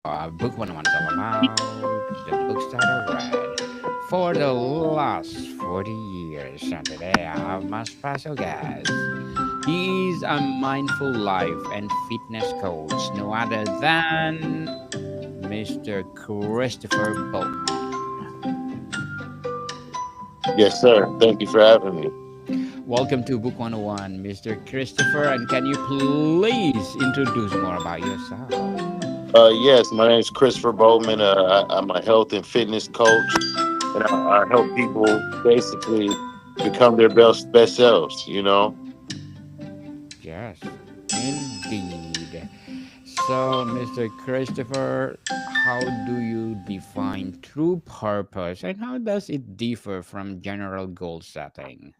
Book 101 is all about the books that I read for the last 40 years. And today I have my special guest. He is a mindful life and fitness coach, no other than Mr. Christopher Boatmon. Yes, sir. Thank you for having me. Welcome to Book 101, Mr. Christopher. And can you please introduce more about yourself? Yes, my name is Christopher Boatman. I'm a health and fitness coach, and I help people basically become their best selves. Yes, indeed. So, Mr. Christopher, how do you define true purpose and how does it differ from general goal setting?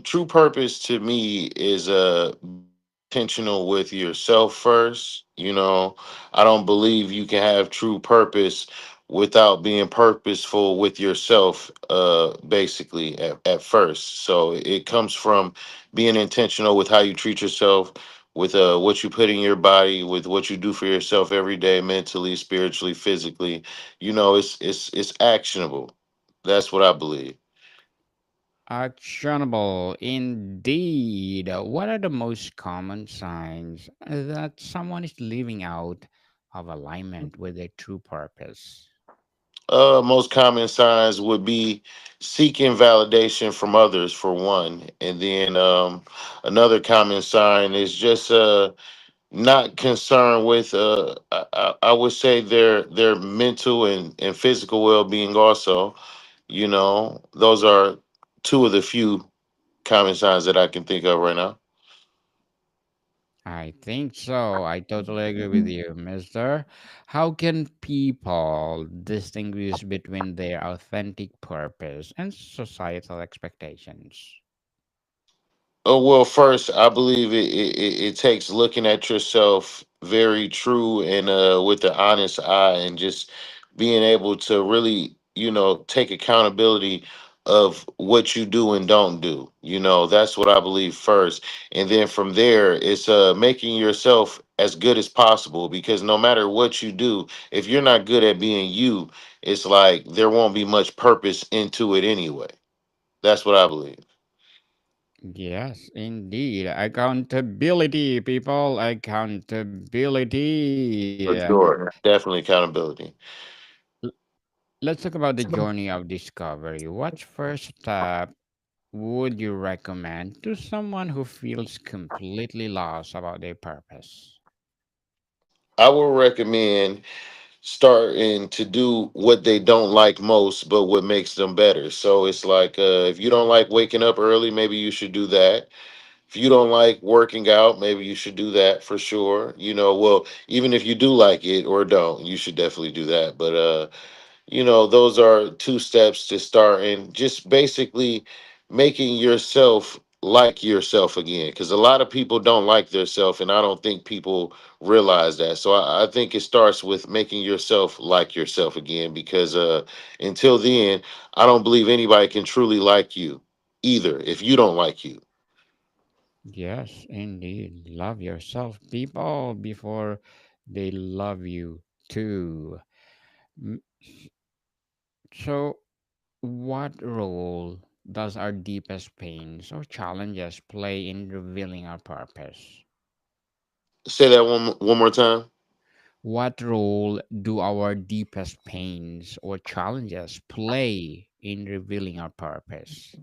True purpose to me is being intentional with yourself first. I don't believe you can have true purpose without being purposeful with yourself. Basically, at first, so it comes from being intentional with how you treat yourself, with what you put in your body, with what you do for yourself every day, mentally, spiritually, physically. It's actionable. That's what I believe. Actionable, indeed. What are the most common signs that someone is living out of alignment with their true purpose? Most common signs would be seeking validation from others, for one, and then another common sign is just not concerned with. I would say their mental and physical well being. Also, those are two of the few common signs that I can think of right now. I think so. I totally agree with you, mister. How can people distinguish between their authentic purpose and societal expectations? Oh well, first I believe it takes looking at yourself very true and with the honest eye, and just being able to really take accountability of what you do and don't do. That's what I believe first, and then from there it's making yourself as good as possible, because no matter what you do, if you're not good at being you, it's like there won't be much purpose into it anyway. That's what I believe. Yes, indeed. Accountability, people. Accountability. For sure, definitely accountability. L- Let's talk about the journey of discovery. What first step would you recommend to someone who feels completely lost about their purpose? I would recommend starting to do what they don't like most, but what makes them better. So it's like, if you don't like waking up early, maybe you should do that. If you don't like working out, maybe you should do that for sure. Well, even if you do like it or don't, you should definitely do that. But those are two steps to start, and just basically making yourself like yourself again, because a lot of people don't like theirself, and I don't think people realize that. So I think it starts with making yourself like yourself again, because until then, I don't believe anybody can truly like you either if you don't like you. Yes, indeed. Love yourself, people, before they love you too. M- So, what role does our deepest pains or challenges play in revealing our purpose? Say that one more time. What role do our deepest pains or challenges play in revealing our purpose?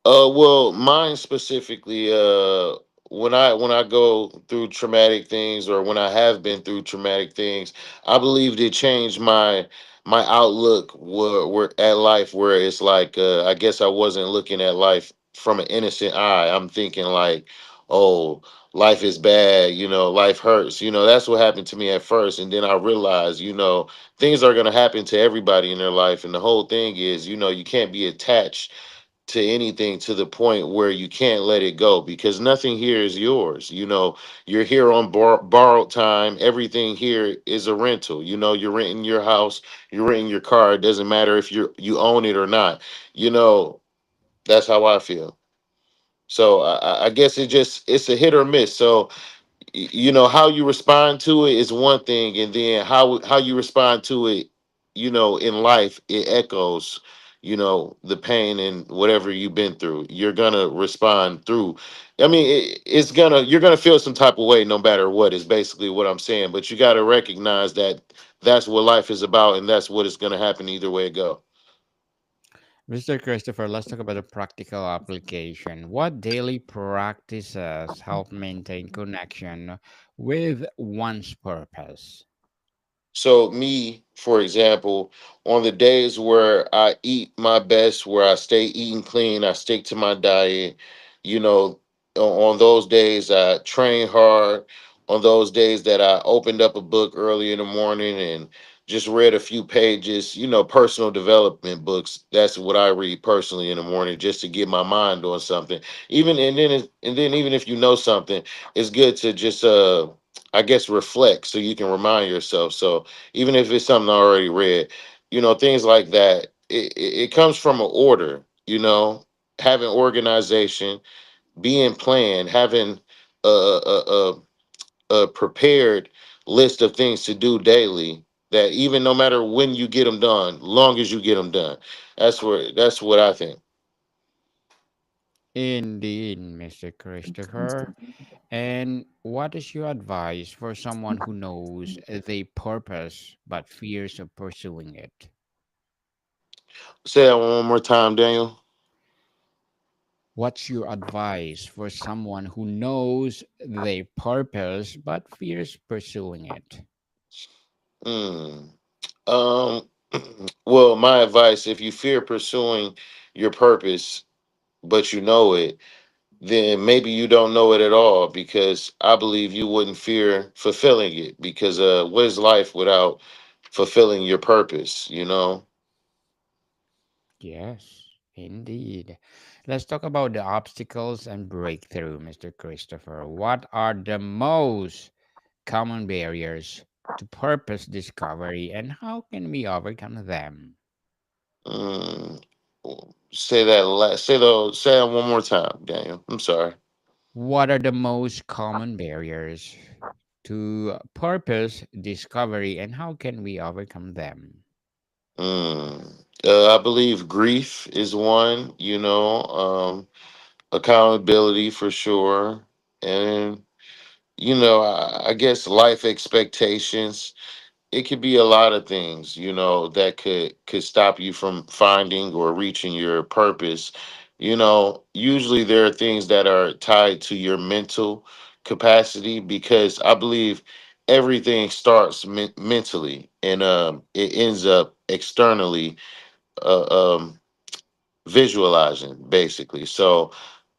Well, mine specifically, when I go through traumatic things, or when I have been through traumatic things, I believe they changed my outlook where at life, where it's like, I guess I wasn't looking at life from an innocent eye. I'm thinking like, oh, life is bad, life hurts. That's what happened to me at first, and then I realized, things are gonna happen to everybody in their life, and the whole thing is, you can't be attached to anything to the point where you can't let it go, because nothing here is yours. You're here on borrowed time. Everything here is a rental. You're renting your house, you're renting your car. It doesn't matter if you own it or not. you know that's how I feel. So I guess it's a hit or miss. So you know how you respond to it is one thing, and then how you respond to it, you know, in life, it echoes, you know, the pain and whatever you've been through, you're gonna respond through. I mean, it's gonna, you're gonna feel some type of way no matter what, is basically what I'm saying. But you got to recognize that that's what life is about, and that's what is gonna happen either way it go. Mr. Christopher, let's talk about a practical application. What daily practices help maintain connection with one's purpose? So me, for example, on the days where I eat my best, where I stay eating clean, I stick to my diet, you know, on those days I train hard. On those days that I opened up a book early in the morning and just read a few pages, you know, personal development books. That's what I read personally in the morning, just to get my mind on something. Even and then even if you know something, it's good to just I guess reflect so you can remind yourself. So even if it's something I already read, you know, things like that. It comes from an order, you know, having organization, being planned, having a prepared list of things to do daily. That even no matter when you get them done, long as you get them done, that's what I think. Indeed, Mr. Christopher. And what is your advice for someone who knows their purpose but fears of pursuing it? Say that one more time, Daniel. What's your advice for someone who knows their purpose but fears pursuing it? Mm. Um. Well, my advice: if you fear pursuing your purpose, but you know it, then maybe you don't know it at all, because I believe you wouldn't fear fulfilling it, because what is life without fulfilling your purpose, you know? Yes, indeed. Let's talk about the obstacles and breakthrough, Mr. Christopher. What are the most common barriers to purpose discovery and how can we overcome them? Mm, say that one more time, Daniel. I'm sorry. What are the most common barriers to purpose discovery and how can we overcome them? I believe grief is one, you know, accountability for sure. And, you know, I guess life expectations. It could be a lot of things, you know, that could stop you from finding or reaching your purpose. You know, usually there are things that are tied to your mental capacity, because I believe everything starts mentally, and it ends up externally, um visualizing basically. So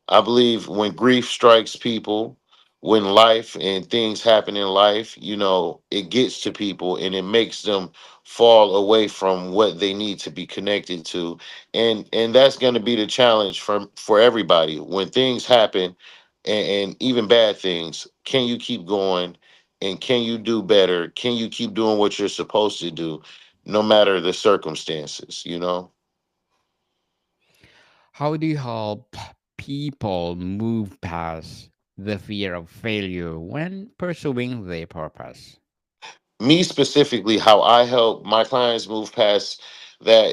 I believe when grief strikes people, when life and things happen in life, you know, it gets to people and it makes them fall away from what they need to be connected to. And that's going to be the challenge for everybody. When things happen, and even bad things, can you keep going, and can you do better? Can you keep doing what you're supposed to do no matter the circumstances, you know? How do you help people move past the fear of failure when pursuing their purpose? Me specifically, how I help my clients move past that,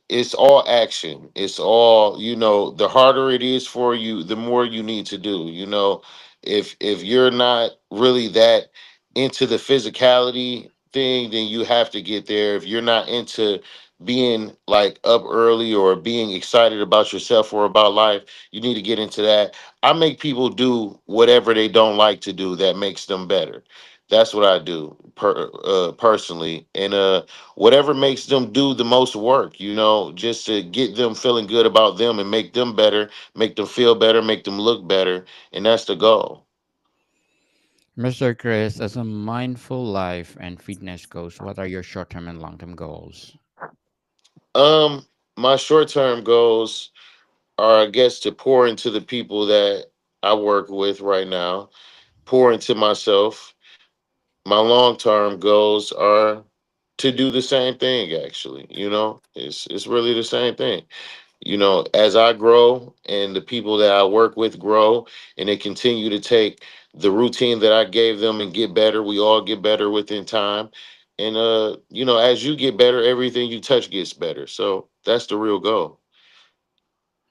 it's all action. It's all, you know, the harder it is for you, the more you need to do, you know. If you're not really that into the physicality thing, then you have to get there. If you're not into being like up early or being excited about yourself or about life, you need to get into that. I make people do whatever they don't like to do that makes them better. That's what I do personally, and whatever makes them do the most work, you know, just to get them feeling good about them and make them better, make them feel better, make them look better, and that's the goal. Mr. Chris, as a mindful life and fitness coach, what are your short term and long term goals? Um, my short term goals are, I guess, to pour into the people that I work with right now, pour into myself. My long term goals are to do the same thing. Actually, you know, it's really the same thing. You know, as I grow and the people that I work with grow, and they continue to take the routine that I gave them and get better. We all get better within time. And as you get better, everything you touch gets better. So that's the real goal.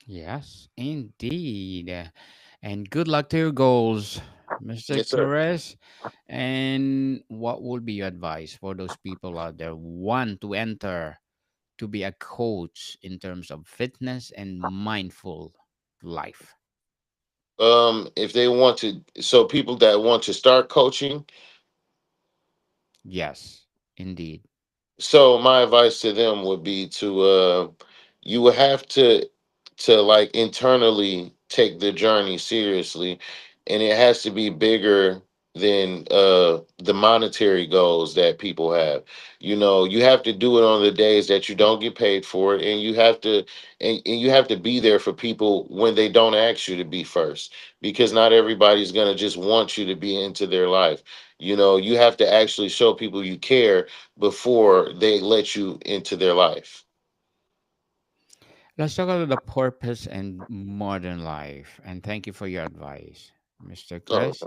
Yes, indeed. And good luck to your goals, Mr. Yes, sir. Chris. And what would be your advice for those people out there who want to enter to be a coach in terms of fitness and mindful life? If they want to, so people that want to start coaching. Yes, indeed. So my advice to them would be to you would have to like internally take the journey seriously, and it has to be bigger than the monetary goals that people have. You have to do it on the days that you don't get paid for it, and you have to be there for people when they don't ask you to be first, because not everybody's going to just want you to be into their life. You have to actually show people you care before they let you into their life. Let's talk about the purpose and modern life. And thank you for your advice, Mr. Oh, Chris.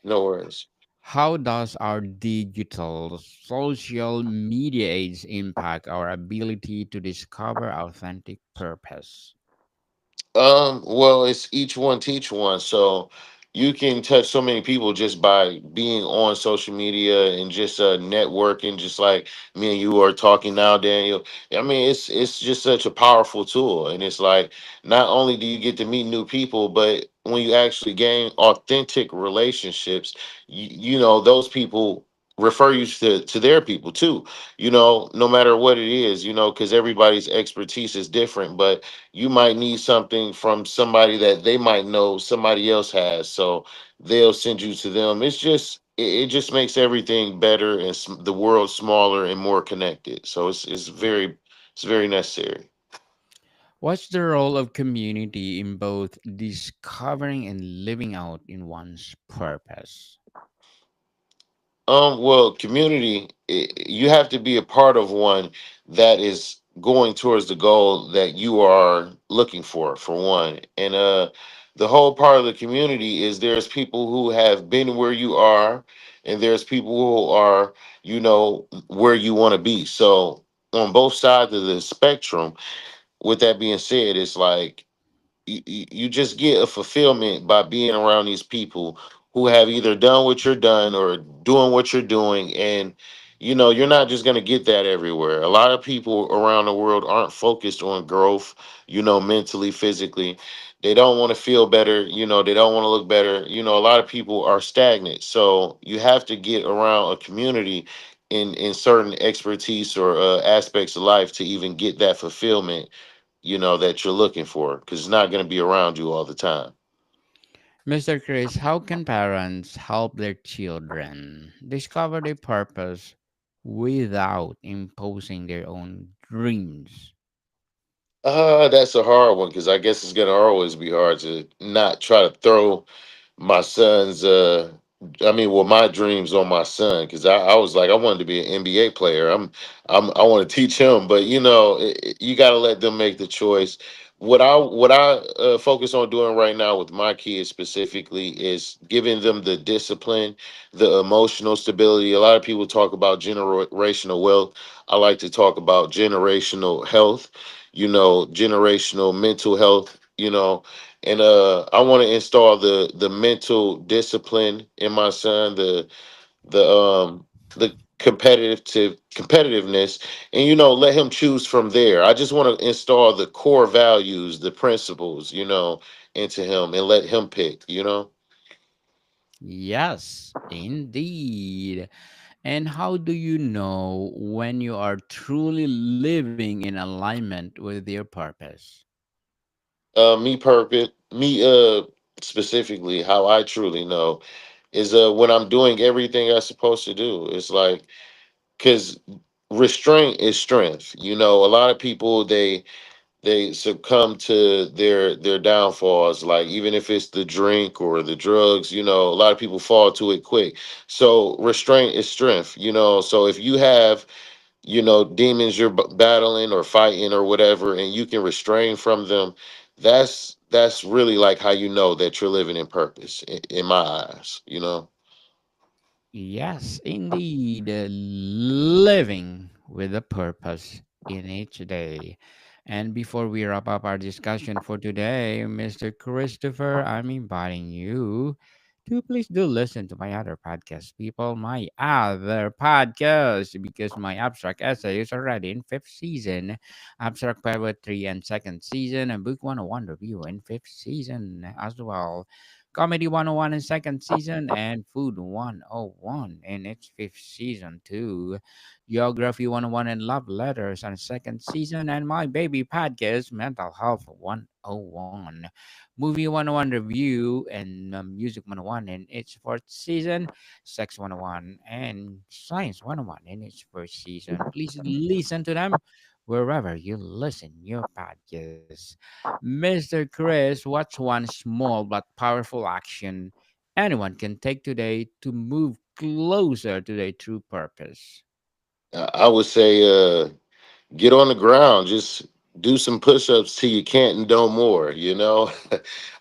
no worries. How does our digital social media age impact our ability to discover authentic purpose? Well, it's each one teach one. So you can touch so many people just by being on social media and just networking, just like me and you are talking now, Daniel. I mean, it's just such a powerful tool, and it's like not only do you get to meet new people, but when you actually gain authentic relationships, those people refer you to their people too. No matter what it is, because everybody's expertise is different, but you might need something from somebody that they might know somebody else has, so they'll send you to them. It just makes everything better and the world smaller and more connected. So it's very necessary. What's the role of community in both discovering and living out in one's purpose? Well, community, you have to be a part of one that is going towards the goal that you are looking for one. And the whole part of the community is there's people who have been where you are, and there's people who are, where you want to be. So on both sides of the spectrum, with that being said, it's like you just get a fulfillment by being around these people who have either done what you're done or doing what you're doing. And you're not just going to get that everywhere. A lot of people around the world aren't focused on growth, mentally, physically. They don't want to feel better, they don't want to look better. A lot of people are stagnant, so you have to get around a community in certain expertise or aspects of life to even get that fulfillment, that you're looking for, because it's not going to be around you all the time. Mr. Chris, how can parents help their children discover their purpose without imposing their own dreams? That's a hard one, because I guess it's going to always be hard to not try to throw my son's my dreams on my son, because I was like, I wanted to be an NBA player. I want to teach him, but you got to let them make the choice. What I focus on doing right now with my kids specifically is giving them the discipline, the emotional stability. A lot of people talk about generational wealth. I like to talk about generational health, generational mental health, and I want to install the mental discipline in my son, the competitiveness, and let him choose from there. I just want to install the core values, the principles, into him, and let him pick. Yes, indeed. And how do you know when you are truly living in alignment with your purpose? Me specifically, how I truly know is when I'm doing everything I'm supposed to do. It's like, because restraint is strength. A lot of people, they succumb to their downfalls, like even if it's the drink or the drugs. A lot of people fall to it quick. So restraint is strength. So if you have, demons you're battling or fighting or whatever, and you can restrain from them, That's really like how you know that you're living in purpose in my eyes, you know. Yes, indeed. Living with a purpose in each day. And before we wrap up our discussion for today, Mr. Christopher, I'm inviting you to please do listen to my other podcast, people. My other podcast, because my abstract essay is already in fifth season, abstract poetry and second season, and book 101 review in fifth season as well. Comedy 101 in second season, and Food 101 in its fifth season too. Geography 101 and Love Letters on second season, and my baby podcast, Mental Health 101. Movie 101 review and Music 101 in its fourth season, Sex 101 and Science 101 in its first season. Please listen to them wherever you listen your podcast. Mr. Chris, what's one small but powerful action anyone can take today to move closer to their true purpose? I would say get on the ground, just do some push-ups till you can't and no more, you know.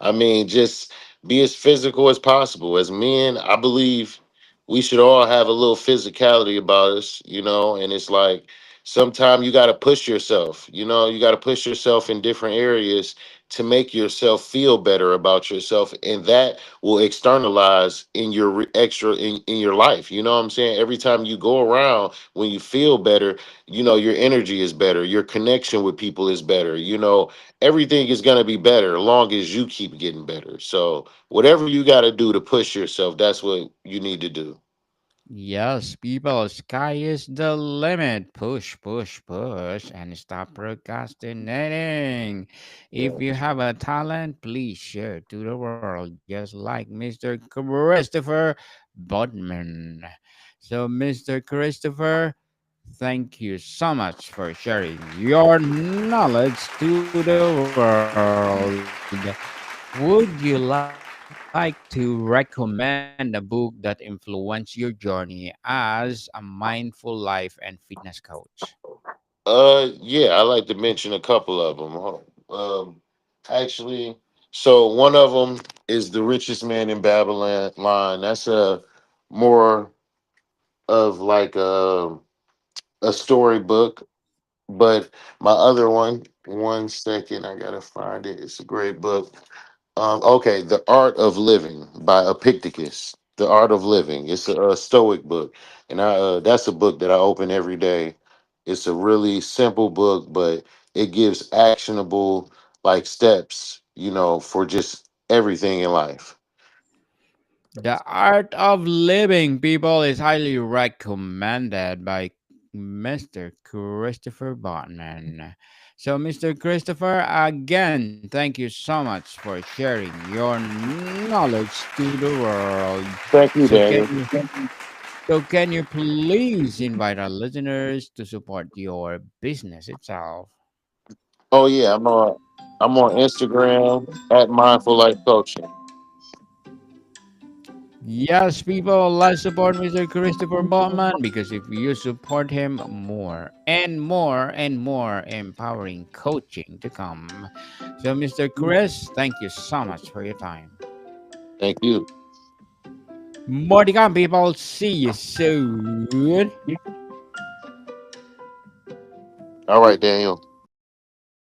I mean, just be as physical as possible. As men, I believe we should all have a little physicality about us, you know. And it's like sometimes you got to push yourself, you know. You got to push yourself in different areas to make yourself feel better about yourself, and that will externalize in your extra in your life, you know what I'm saying? Every time you go around, when you feel better, you know, your energy is better, your connection with people is better, you know, everything is going to be better as long as you keep getting better. So whatever you got to do to push yourself, that's what you need to do. Yes, people, sky is the limit. Push, push, push, and stop procrastinating. If you Yeah. have a talent, please share to the world, just like Mr. Christopher Boatman. So, Mr. Christopher, thank you so much for sharing your knowledge to the world. Would you like to recommend a book that influenced your journey as a mindful life and fitness coach? Yeah, I like to mention a couple of them. Actually, so one of them is The Richest Man in Babylon line. That's a more of like a storybook. But my other one second, I gotta find it. It's a great book. Okay, The Art of Living by Epictetus. The Art of Living. It's a Stoic book, and I that's a book that I open every day. It's a really simple book, but it gives actionable like steps, you know, for just everything in life. The Art of Living, people, is highly recommended by Mr. Christopher Boatman. So, Mr. Christopher, again, thank you so much for sharing your knowledge to the world. Thank you, So, Daniel. can you please invite our listeners to support your business itself? Oh yeah, I'm on Instagram at Mindful Life Coaching. Yes, people, let's support Mr. Christopher Bowman, because if you support him, more and more and more empowering coaching to come. So, Mr. Chris, thank you so much for your time. Thank you. More to come, people. See you soon. All right, Daniel.